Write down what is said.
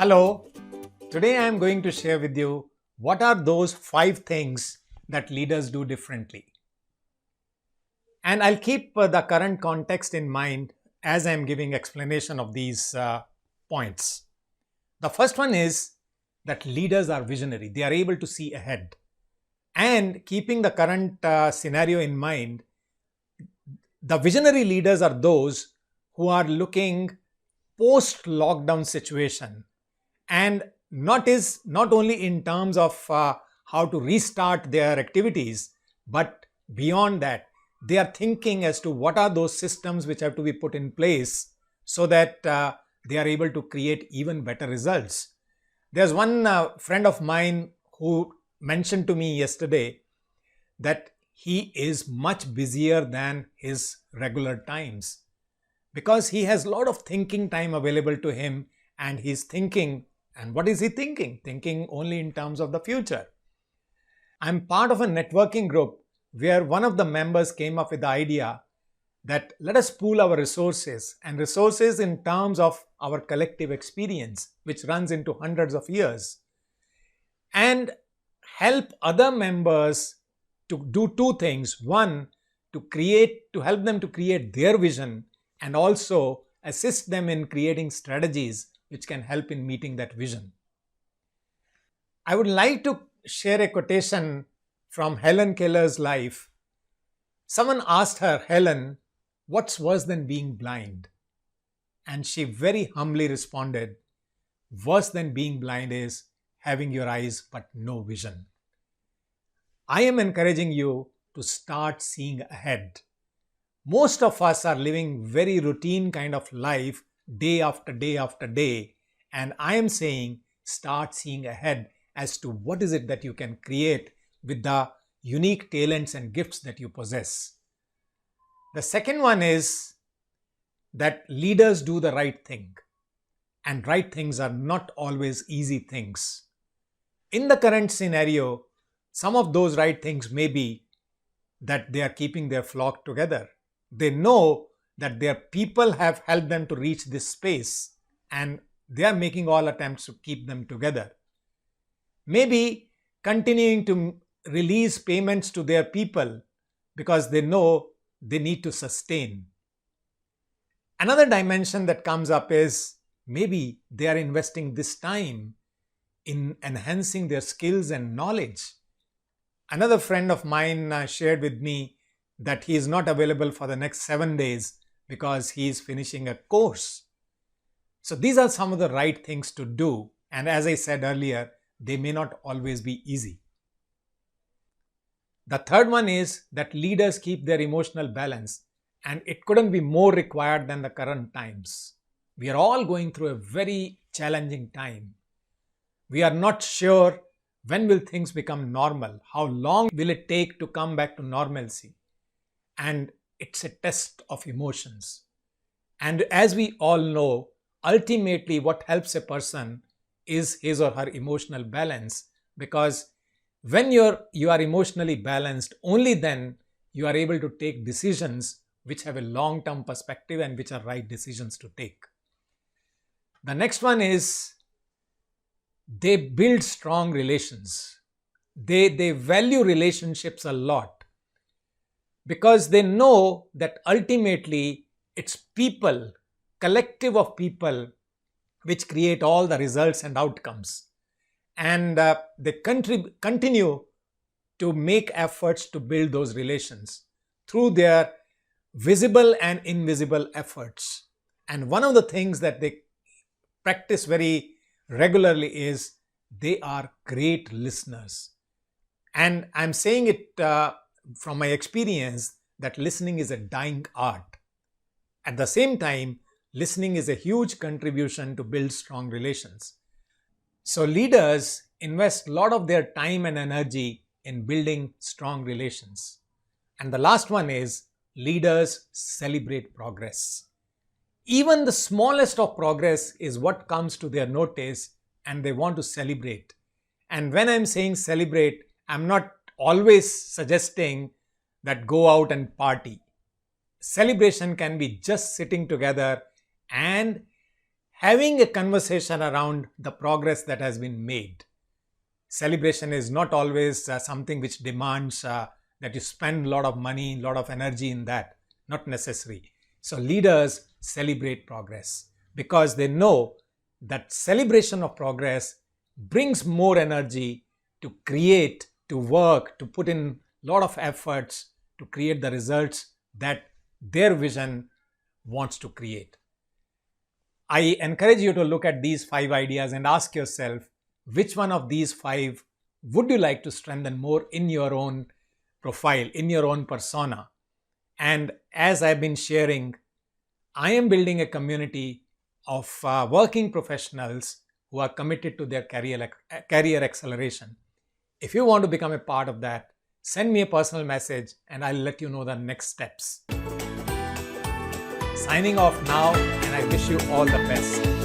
Hello, today I am going to share with you what are those 5 things that leaders do differently. And I'll keep the current context in mind as I'm giving explanation of these points. The first one is that leaders are visionary. They are able to see ahead. And keeping the current scenario in mind, the visionary leaders are those who are looking post-lockdown situation, and not only in terms of how to restart their activities, but beyond that they are thinking as to what are those systems which have to be put in place so that they are able to create even better results. There's one friend of mine who mentioned to me yesterday that he is much busier than his regular times because he has a lot of thinking time available to him, and he's thinking. And what is he thinking? Thinking only in terms of the future. I'm part of a networking group where one of the members came up with the idea that let us pool our resources, and resources in terms of our collective experience, which runs into hundreds of years, and help other members to do 2 things. One, to help them to create their vision, and also assist them in creating strategies which can help in meeting that vision. I would like to share a quotation from Helen Keller's life. Someone asked her, Helen, what's worse than being blind? And she very humbly responded, worse than being blind is having your eyes but no vision. I am encouraging you to start seeing ahead. Most of us are living very routine kind of life day after day after day, and I am saying start seeing ahead as to what is it that you can create with the unique talents and gifts that you possess. The second one is that leaders do the right thing, and right things are not always easy things. In the current scenario, some of those right things may be that they are keeping their flock together. They know that their people have helped them to reach this space, and they are making all attempts to keep them together. Maybe continuing to release payments to their people because they know they need to sustain. Another dimension that comes up is maybe they are investing this time in enhancing their skills and knowledge. Another friend of mine shared with me that he is not available for the next 7 days because he is finishing a course. So these are some of the right things to do. And as I said earlier, they may not always be easy. The third one is that leaders keep their emotional balance. And it couldn't be more required than the current times. We are all going through a very challenging time. We are not sure when will things become normal. How long will it take to come back to normalcy? And it's a test of emotions. And as we all know, ultimately what helps a person is his or her emotional balance, because when you are emotionally balanced, only then you are able to take decisions which have a long-term perspective and which are right decisions to take. The next one is they build strong relations. They value relationships a lot because they know that ultimately it's people, collective of people, which create all the results and outcomes. And they continue to make efforts to build those relations through their visible and invisible efforts. And one of the things that they practice very regularly is they are great listeners. And I'm saying it from my experience that listening is a dying art. At the same time, listening is a huge contribution to build strong relations. So leaders invest a lot of their time and energy in building strong relations. And the last one is leaders celebrate progress. Even the smallest of progress is what comes to their notice, and they want to celebrate. And when I'm saying celebrate, I'm not always suggesting that go out and party. Celebration can be just sitting together and having a conversation around the progress that has been made. Celebration is not always something which demands that you spend a lot of money, a lot of energy in that. Not necessary. So leaders celebrate progress because they know that celebration of progress brings more energy to create, to work, to put in a lot of efforts to create the results that their vision wants to create. I encourage you to look at these 5 ideas and ask yourself, which one of these 5 would you like to strengthen more in your own profile, in your own persona? And as I've been sharing, I am building a community of working professionals who are committed to their career acceleration. If you want to become a part of that, send me a personal message and I'll let you know the next steps. Signing off now, and I wish you all the best.